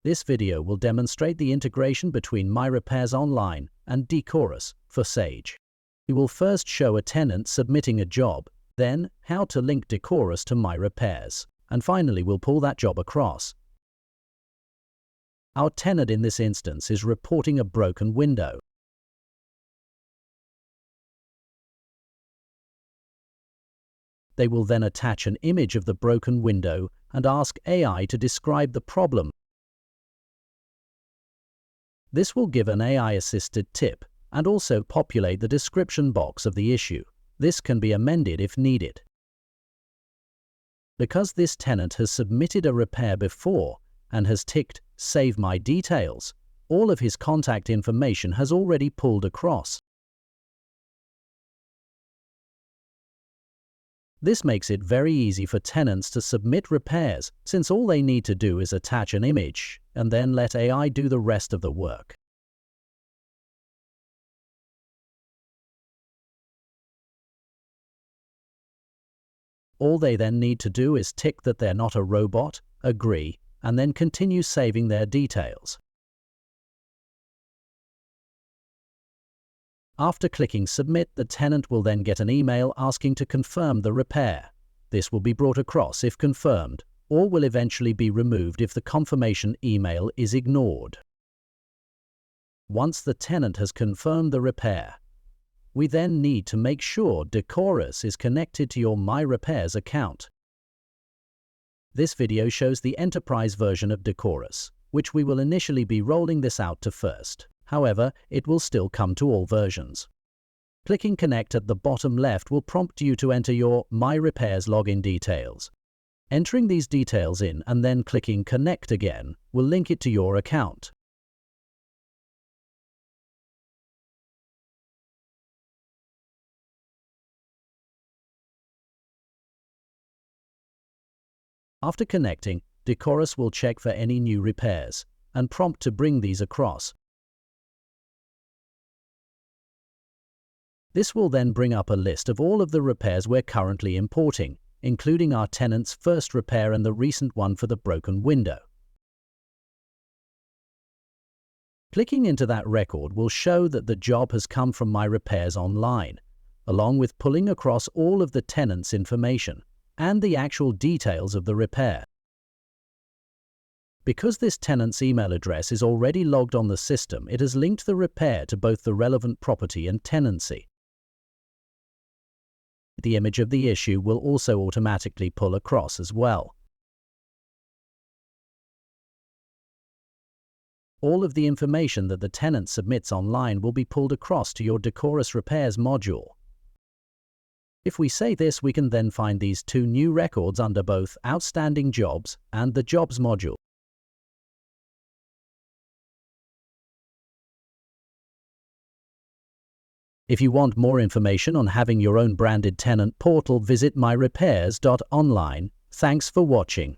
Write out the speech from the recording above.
This video will demonstrate the integration between My Repairs Online and Decorus for Sage. We will first show a tenant submitting a job, then how to link Decorus to My Repairs, and finally we'll pull that job across. Our tenant in this instance is reporting a broken window. They will then attach an image of the broken window and ask AI to describe the problem. This will give an AI-assisted tip and also populate the description box of the issue. This can be amended if needed. Because this tenant has submitted a repair before and has ticked Save My Details, all of his contact information has already pulled across. This makes it very easy for tenants to submit repairs, since all they need to do is attach an image and then let AI do the rest of the work. All they then need to do is tick that they're not a robot, agree, and then continue saving their details. After clicking Submit, the tenant will then get an email asking to confirm the repair. This will be brought across if confirmed, or will eventually be removed if the confirmation email is ignored. Once the tenant has confirmed the repair, we then need to make sure Decorus is connected to your My Repairs account. This video shows the enterprise version of Decorus, which we will initially be rolling this out to first. However, it will still come to all versions. Clicking Connect at the bottom left will prompt you to enter your My Repairs login details. Entering these details in and then clicking Connect again will link it to your account. After connecting, Decorus will check for any new repairs and prompt to bring these across. This will then bring up a list of all of the repairs we're currently importing, including our tenant's first repair and the recent one for the broken window. Clicking into that record will show that the job has come from My Repairs Online, along with pulling across all of the tenant's information and the actual details of the repair. Because this tenant's email address is already logged on the system, it has linked the repair to both the relevant property and tenancy. The image of the issue will also automatically pull across as well. All of the information that the tenant submits online will be pulled across to your Decorus Repairs module. If we say this, we can then find these two new records under both Outstanding Jobs and the Jobs module. If you want more information on having your own branded tenant portal, visit myrepairs.online. Thanks for watching.